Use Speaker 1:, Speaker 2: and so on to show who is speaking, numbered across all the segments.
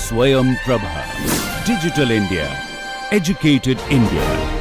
Speaker 1: Swayam Prabha. Digital India. Educated India.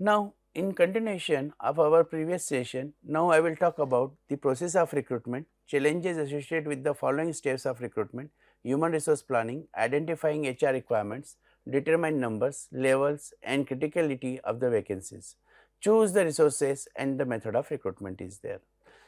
Speaker 2: Now, in continuation of our previous session, now I will talk about the process of recruitment, challenges associated with the following steps of recruitment: human resource planning, identifying HR requirements, determine numbers, levels and criticality of the vacancies, choose the resources and the method of recruitment is there.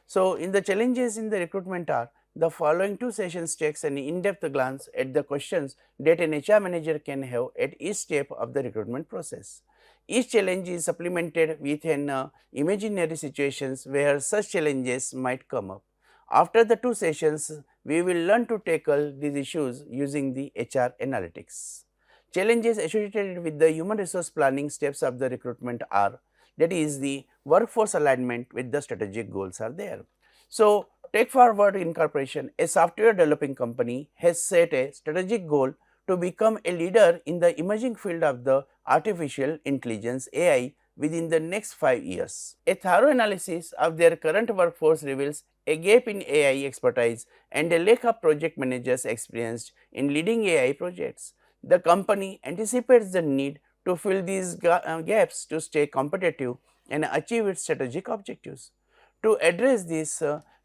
Speaker 2: So, in the challenges in the recruitment are the following two sessions takes an in-depth glance at the questions that an HR manager can have at each step of the recruitment process. Each challenge is supplemented with an imaginary situations where such challenges might come up. After the two sessions, we will learn to tackle these issues using the HR analytics. Challenges associated with the human resource planning steps of the recruitment are, that is, the workforce alignment with the strategic goals are there. So, Take Forward Incorporation, a software developing company, has set a strategic goal to become a leader in the emerging field of the artificial intelligence AI within the next 5 years. A thorough analysis of their current workforce reveals a gap in AI expertise and a lack of project managers experienced in leading AI projects. The company anticipates the need to fill these gaps to stay competitive and achieve its strategic objectives. To address this,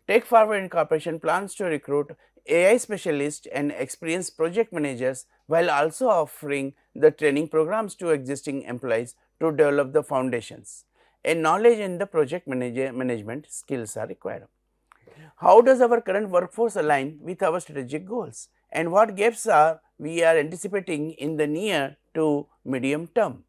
Speaker 2: Take Forward Incorporation plans to recruit AI specialists and experienced project managers while also offering the training programs to existing employees to develop the foundations. A knowledge in the project management skills are required. How does our current workforce align with our strategic goals, and what gaps are we are anticipating in the near to medium term?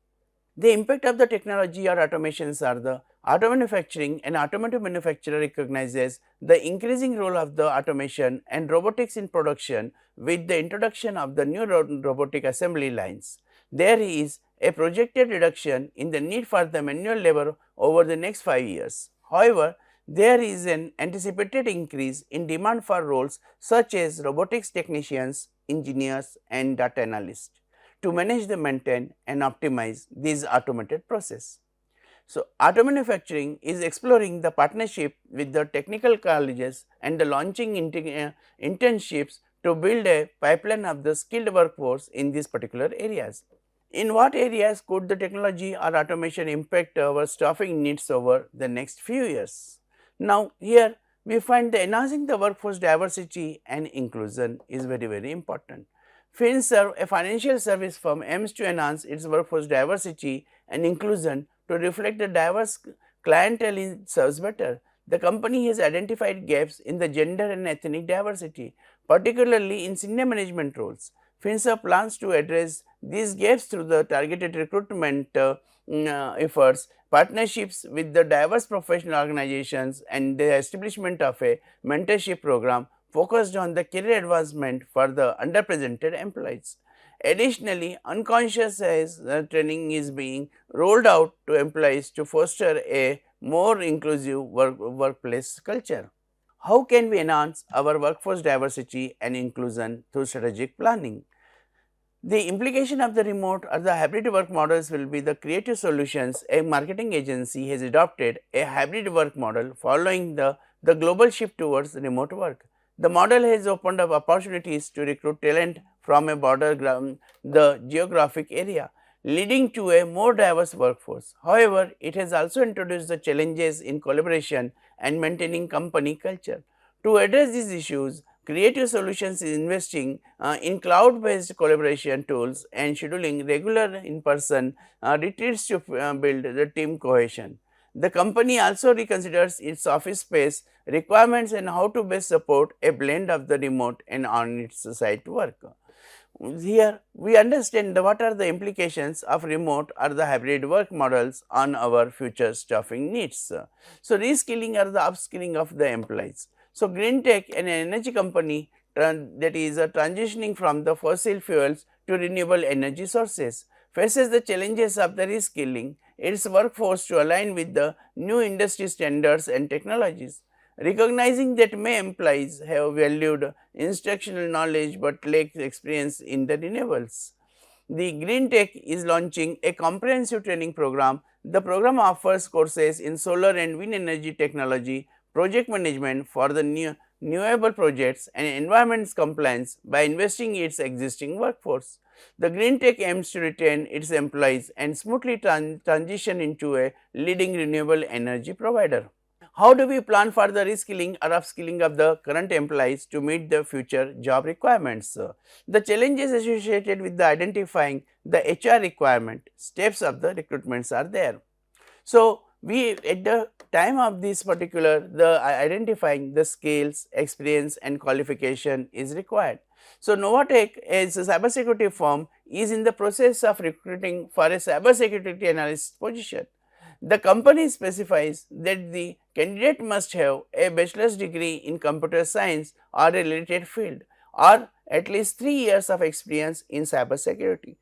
Speaker 2: The impact of the technology or automations are the auto manufacturing and automotive manufacturer recognizes the increasing role of the automation and robotics in production with the introduction of the new robotic assembly lines. There is a projected reduction in the need for the manual labor over the next 5 years. However, there is an anticipated increase in demand for roles such as robotics technicians, engineers and data analysts to manage, maintain and optimize these automated process. So, auto manufacturing is exploring the partnership with the technical colleges and the launching internships to build a pipeline of the skilled workforce in these particular areas. In what areas could the technology or automation impact our staffing needs over the next few years? Now, here we find that enhancing the workforce diversity and inclusion is very important. FinServ, a financial service firm, aims to enhance its workforce diversity and inclusion to reflect the diverse clientele it serves better. The company has identified gaps in the gender and ethnic diversity, particularly in senior management roles. FinServ plans to address these gaps through the targeted recruitment efforts, partnerships with the diverse professional organizations and the establishment of a mentorship program focused on the career advancement for the underrepresented employees. Additionally, unconscious training is being rolled out to employees to foster a more inclusive workplace culture. How can we enhance our workforce diversity and inclusion through strategic planning? The implication of the remote or the hybrid work models will be the Creative Solutions, a marketing agency, has adopted a hybrid work model following the global shift towards remote work. The model has opened up opportunities to recruit talent from a broader the geographic area, leading to a more diverse workforce. However, it has also introduced the challenges in collaboration and maintaining company culture. To address these issues, Creative Solutions is investing in cloud-based collaboration tools and scheduling regular in-person retreats to build the team cohesion. The company also reconsiders its office space requirements and how to best support a blend of the remote and on its site work. Here we understand what are the implications of remote or the hybrid work models on our future staffing needs. So, reskilling or the upskilling of the employees. So, green tech, an energy company that is transitioning from the fossil fuels to renewable energy sources, faces the challenges of the reskilling its workforce to align with the new industry standards and technologies. Recognizing that many employees have valued instructional knowledge but lack experience in the renewables. The Green Tech is launching a comprehensive training program. The program offers courses in solar and wind energy technology, project management for the renewable projects and environment compliance by investing its existing workforce. The Green Tech aims to retain its employees and smoothly transition into a leading renewable energy provider. How do we plan for the reskilling or upskilling of the current employees to meet the future job requirements? The challenges associated with the identifying the HR requirement steps of the recruitments are there. So, we at the time of this particular the identifying the skills, experience and qualification is required. So, Novatech as a cybersecurity firm is in the process of recruiting for a cybersecurity analyst position. The company specifies that the candidate must have a bachelor's degree in computer science or a related field or at least 3 years of experience in cybersecurity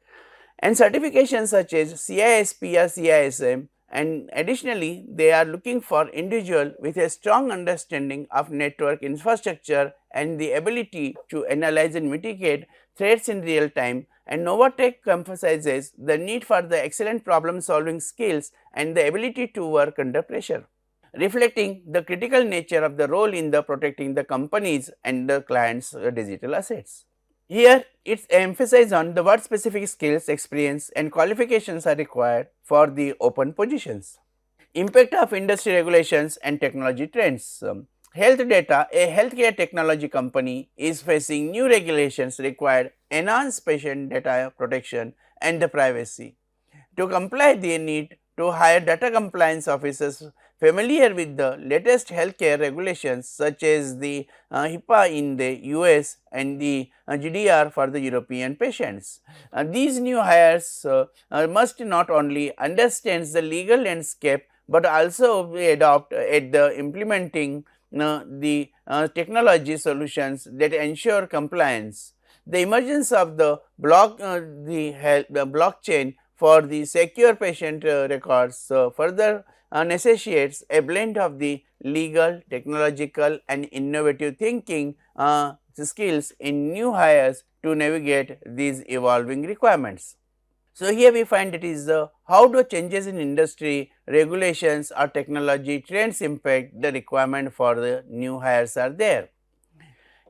Speaker 2: and certifications such as CISP or CISM, and additionally they are looking for individual with a strong understanding of network infrastructure and the ability to analyze and mitigate threats in real time, and Novatech emphasizes the need for the excellent problem solving skills and the ability to work under pressure, reflecting the critical nature of the role in the protecting the companies and the clients' digital assets. Here it emphasizes on the what specific skills, experience and qualifications are required for the open positions. Impact of industry regulations and technology trends. Health data, a healthcare technology company is facing new regulations required enhance patient data protection and the privacy. To comply, they need to hire data compliance officers familiar with the latest healthcare regulations such as the HIPAA in the US and the GDR for the European patients. These new hires must not only understand the legal landscape, but also adopt at the implementing the technology solutions that ensure compliance. The emergence of the blockchain for the secure patient records further necessitates a blend of the legal, technological and innovative thinking skills in new hires to navigate these evolving requirements. So, here we find it is how do changes in industry, regulations or technology trends impact the requirement for the new hires are there.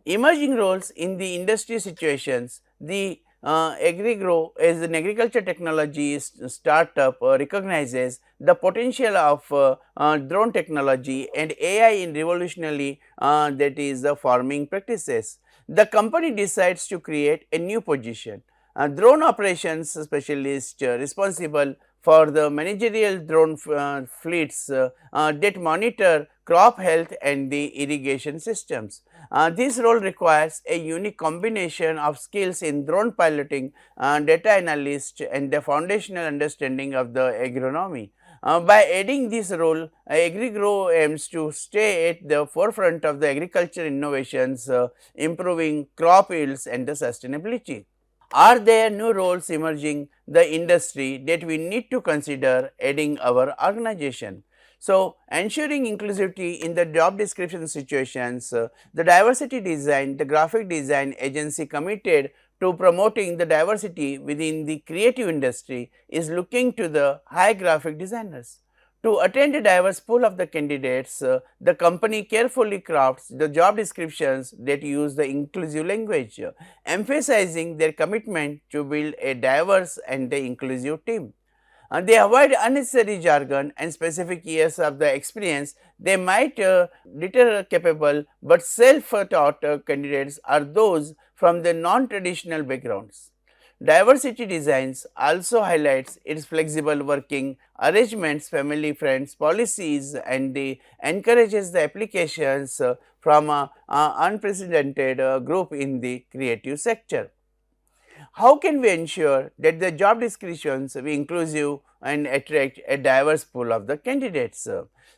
Speaker 2: Emerging roles in the industry situations, the AgriGrow as an agriculture technology startup recognizes the potential of drone technology and AI in revolutionary that is farming practices. The company decides to create a new position, drone operations specialist responsible for the managerial drone fleets that monitor crop health and the irrigation systems. This role requires a unique combination of skills in drone piloting, data analyst and the foundational understanding of the agronomy. By adding this role, AgriGrow aims to stay at the forefront of the agriculture innovations, improving crop yields and the sustainability. Are there new roles emerging the industry that we need to consider adding our organization? So, ensuring inclusivity in the job description situations, the diversity design, the graphic design agency committed to promoting the diversity within the creative industry is looking to the high graphic designers. To attend a diverse pool of the candidates, the company carefully crafts the job descriptions that use the inclusive language, emphasizing their commitment to build a diverse and inclusive team. They avoid unnecessary jargon and specific years of the experience. They might deter capable but self-taught candidates are those from the non-traditional backgrounds. Diversity designs also highlights its flexible working arrangements, family friends policies and encourages the applications from a unprecedented group in the creative sector. How can we ensure that the job descriptions be inclusive and attract a diverse pool of the candidates?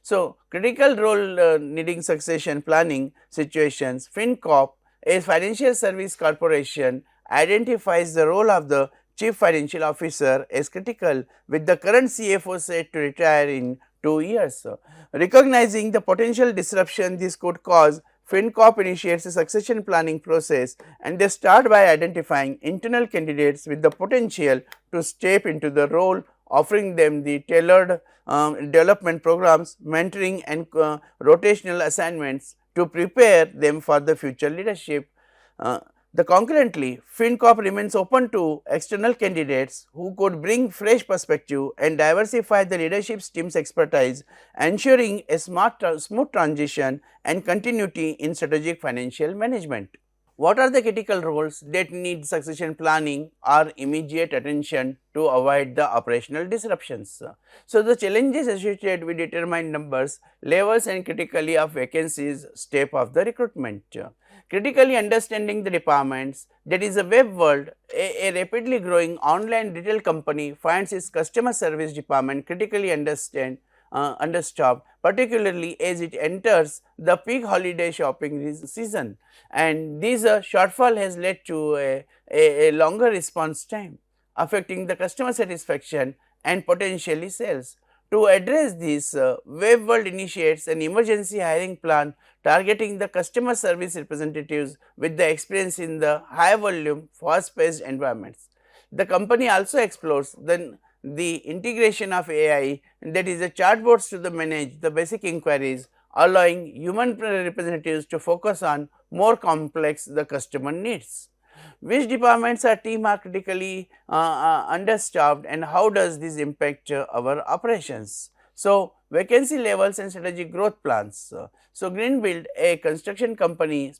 Speaker 2: So, critical role needing succession planning situations, FinCorp, a financial service corporation, identifies the role of the chief financial officer as critical, with the current CFO set to retire in 2 years. Recognizing the potential disruption this could cause, FinCorp initiates a succession planning process, and they start by identifying internal candidates with the potential to step into the role, offering them the tailored development programs, mentoring and rotational assignments to prepare them for the future leadership. Concurrently, FinCorp remains open to external candidates who could bring fresh perspective and diversify the leadership team's expertise, ensuring a smooth transition and continuity in strategic financial management. What are the critical roles that need succession planning or immediate attention to avoid the operational disruptions? So, the challenges associated with determined numbers, levels and critically of vacancies step of the recruitment. Critically understanding the departments, that is a web world, a rapidly growing online retail company finds its customer service department critically understaffed, particularly as it enters the peak holiday shopping season, and this shortfall has led to a longer response time, affecting the customer satisfaction and potentially sales. To address this, Web World initiates an emergency hiring plan targeting the customer service representatives with the experience in the high volume, fast paced environments. The company also explores the integration of AI, that is the chatbots to manage the basic inquiries, allowing human representatives to focus on more complex the customer needs. Which departments or team are critically understaffed, and how does this impact our operations? So, vacancy levels and strategic growth plans. So, Greenbuild, a construction company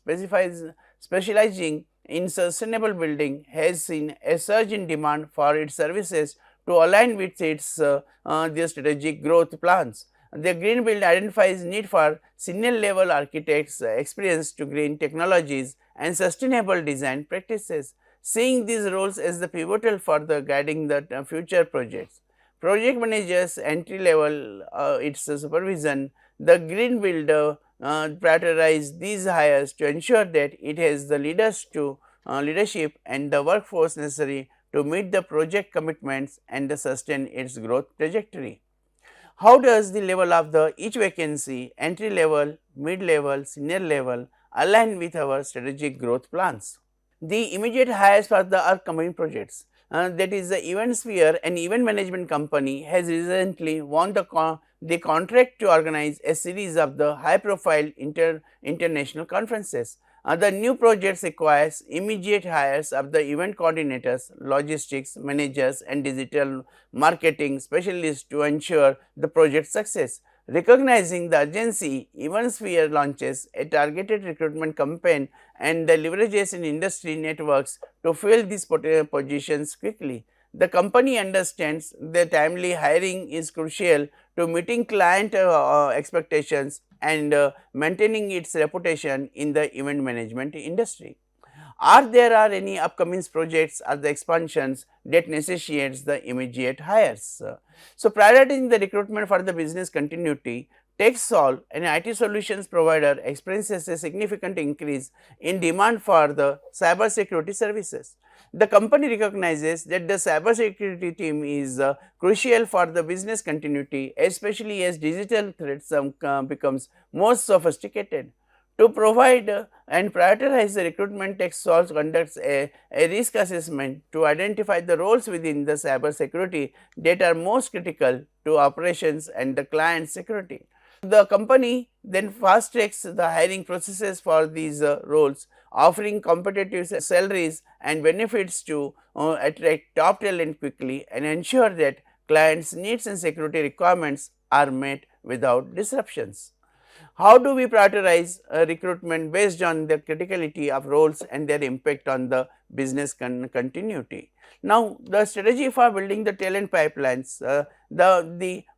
Speaker 2: specializing in sustainable building, has seen a surge in demand for its services to align with its their strategic growth plans. The Greenbuild identifies need for senior level architects experienced to green technologies and sustainable design practices, seeing these roles as the pivotal for the guiding the future projects. Project managers entry level its supervision, the Greenbuild prioritize these hires to ensure that it has the leadership and the workforce necessary to meet the project commitments and sustain its growth trajectory. How does the level of the each vacancy, entry level, mid level, senior level align with our strategic growth plans? The immediate hires for the upcoming projects, that is the event sphere, an event management company has recently won the contract to organize a series of the high profile international conferences. The new projects requires immediate hires of the event coordinators, logistics managers and digital marketing specialists to ensure the project success. Recognizing the urgency, EventSphere launches a targeted recruitment campaign and leverages in industry networks to fill these positions quickly. The company understands that timely hiring is crucial to meeting client expectations and maintaining its reputation in the event management industry. Are any upcoming projects or the expansions that necessitates the immediate hires? So, prioritizing the recruitment for the business continuity, TechSolve, an IT solutions provider, experiences a significant increase in demand for the cybersecurity services. The company recognizes that the cybersecurity team is crucial for the business continuity, especially as digital threats becomes more sophisticated. To provide and prioritize the recruitment, TechSolve conducts a risk assessment to identify the roles within the cyber security that are most critical to operations and the client security. The company then fast tracks the hiring processes for these roles, offering competitive salaries and benefits to attract top talent quickly and ensure that clients' needs and security requirements are met without disruptions. How do we prioritize recruitment based on the criticality of roles and their impact on the business continuity? Now, the strategy for building the talent pipelines,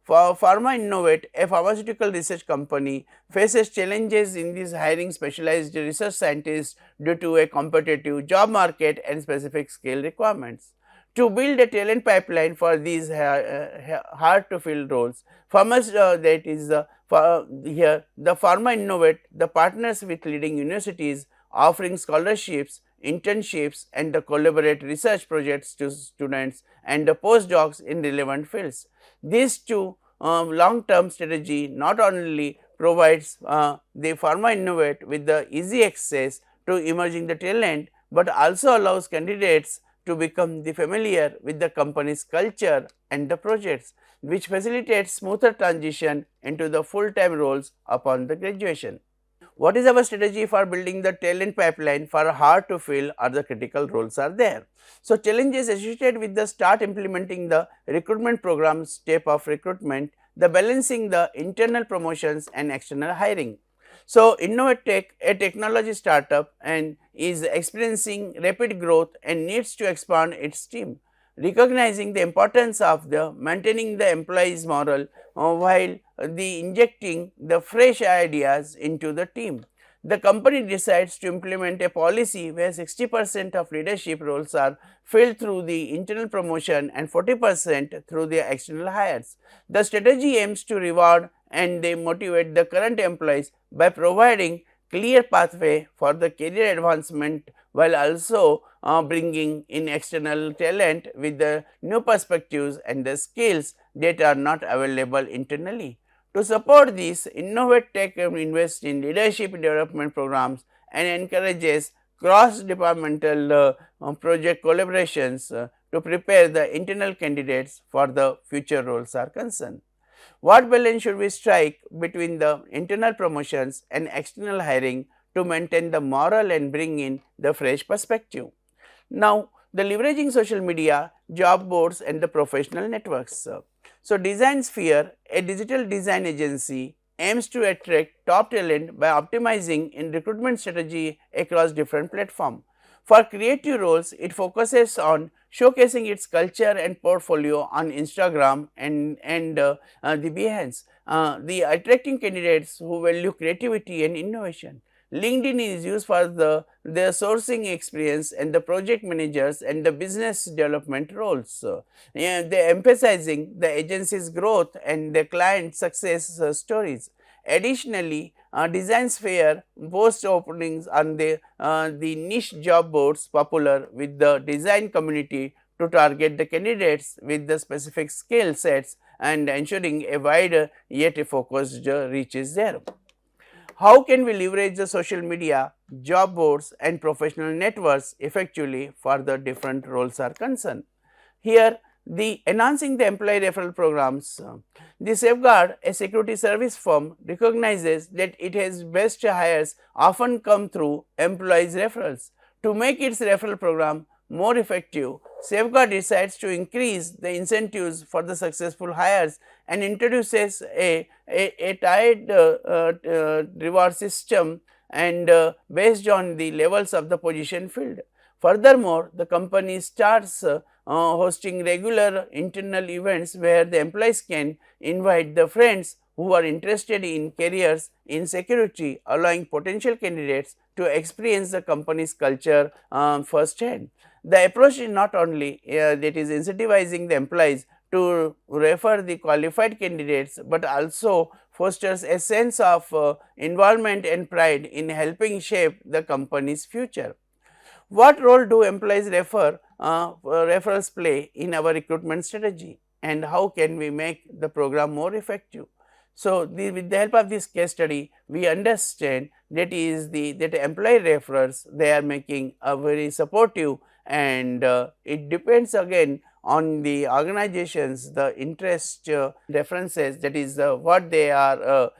Speaker 2: for Pharma Innovate, a pharmaceutical research company, faces challenges in this hiring specialized research scientists due to a competitive job market and specific skill requirements. To build a talent pipeline for these hard to fill roles, farmers that is here the Pharma Innovate the partners with leading universities offering scholarships, internships and the collaborate research projects to students and the postdocs in relevant fields. These two long term strategy not only provides the Pharma Innovate with the easy access to emerging the talent, but also allows candidates to become the familiar with the company's culture and the projects, which facilitates smoother transition into the full-time roles upon the graduation. What is our strategy for building the talent pipeline for hard to fill or the critical roles are there? So, challenges associated with the start implementing the recruitment program step of recruitment, the balancing the internal promotions and external hiring. So, Innovatech, a technology startup and is experiencing rapid growth and needs to expand its team, recognizing the importance of the maintaining the employees morale while the injecting the fresh ideas into the team. The company decides to implement a policy where 60% of leadership roles are filled through the internal promotion and 40% through the external hires. The strategy aims to reward and they motivate the current employees by providing clear pathway for the career advancement while also bringing in external talent with the new perspectives and the skills that are not available internally. To support this, Innovatech invests in leadership development programs and encourages cross-departmental project collaborations to prepare the internal candidates for the future roles are concerned. What balance should we strike between the internal promotions and external hiring to maintain the morale and bring in the fresh perspective? Now, the leveraging social media, job boards and the professional networks. So, Design Sphere, a digital design agency, aims to attract top talent by optimizing in recruitment strategy across different platforms. For creative roles, it focuses on showcasing its culture and portfolio on Instagram and the Behance, the attracting candidates who value creativity and innovation. LinkedIn is used for the sourcing experience and the project managers and the business development roles. They emphasizing the agency's growth and the client success stories. Additionally, Design Sphere posts openings on the niche job boards popular with the design community to target the candidates with the specific skill sets and ensuring a wider yet focused reach is there. How can we leverage the social media, job boards and professional networks effectively for the different roles are concerned? Here the enhancing the employee referral programs. The Safeguard, a security service firm, recognizes that it has best hires often come through employees referrals. To make its referral program more effective, Safeguard decides to increase the incentives for the successful hires and introduces a tied reward system and based on the levels of the position filled. Furthermore, the company starts hosting regular internal events where the employees can invite the friends who are interested in careers in security, allowing potential candidates to experience the company's culture firsthand. The approach is not only that is incentivizing the employees to refer the qualified candidates, but also fosters a sense of involvement and pride in helping shape the company's future. What role do employees referrals play in our recruitment strategy and how can we make the program more effective? So, with the help of this case study, we understand that that employee referrals they are making a very supportive and it depends again on the organizations the interest references that is what they are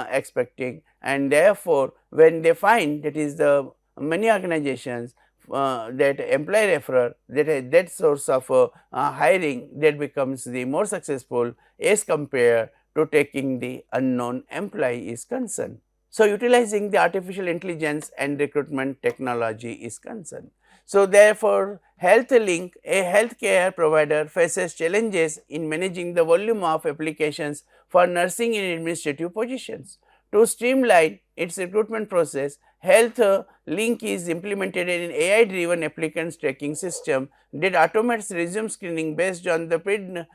Speaker 2: expecting and therefore, when they find that is the many organizations that employee referral that source of hiring that becomes the more successful as compared to taking the unknown employee is concerned. So, utilizing the artificial intelligence and recruitment technology is concerned. So, therefore, HealthLink, a healthcare provider, faces challenges in managing the volume of applications for nursing and administrative positions. To streamline its recruitment process, HealthLink is implemented an AI driven applicants tracking system that automates resume screening based on the predefined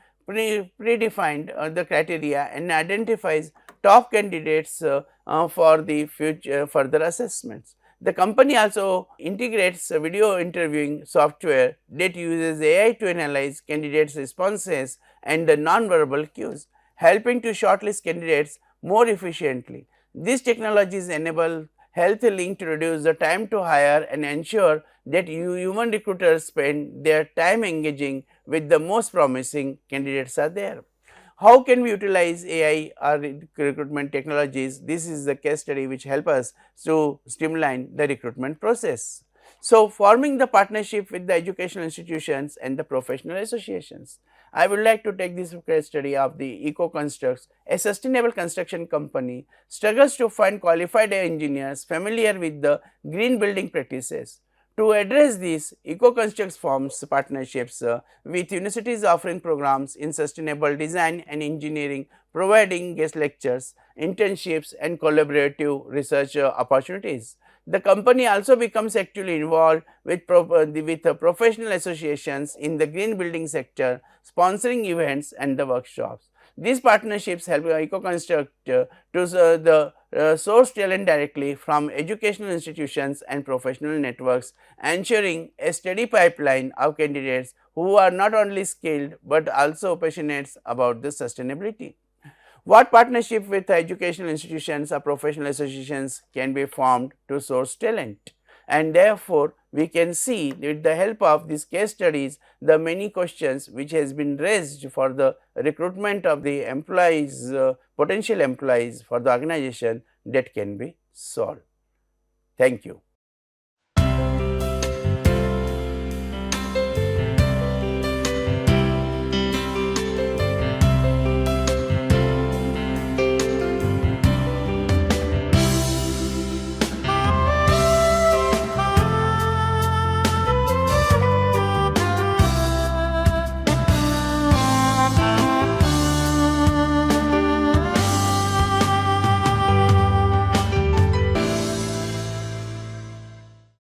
Speaker 2: the criteria and identifies top candidates for the future further assessments. The company also integrates a video interviewing software that uses AI to analyze candidates' responses and the non-verbal cues, helping to shortlist candidates more efficiently. These technologies enable HealthLink to reduce the time to hire and ensure that human recruiters spend their time engaging with the most promising candidates are there. How can we utilize AI or recruitment technologies? This is the case study which help us to streamline the recruitment process. So, forming the partnership with the educational institutions and the professional associations. I would like to take this case study of the Eco Constructs, a sustainable construction company struggles to find qualified engineers familiar with the green building practices. To address this, EcoConstructs forms partnerships with universities offering programs in sustainable design and engineering, providing guest lectures, internships and collaborative research opportunities. The company also becomes actively involved with professional associations in the green building sector, sponsoring events and the workshops. These partnerships help EcoConstruct to source talent directly from educational institutions and professional networks, ensuring a steady pipeline of candidates who are not only skilled, but also passionate about the sustainability. What partnership with educational institutions or professional associations can be formed to source talent? And therefore, we can see with the help of these case studies the many questions which has been raised for the recruitment of the employees, potential employees for the organization that can be solved. Thank you.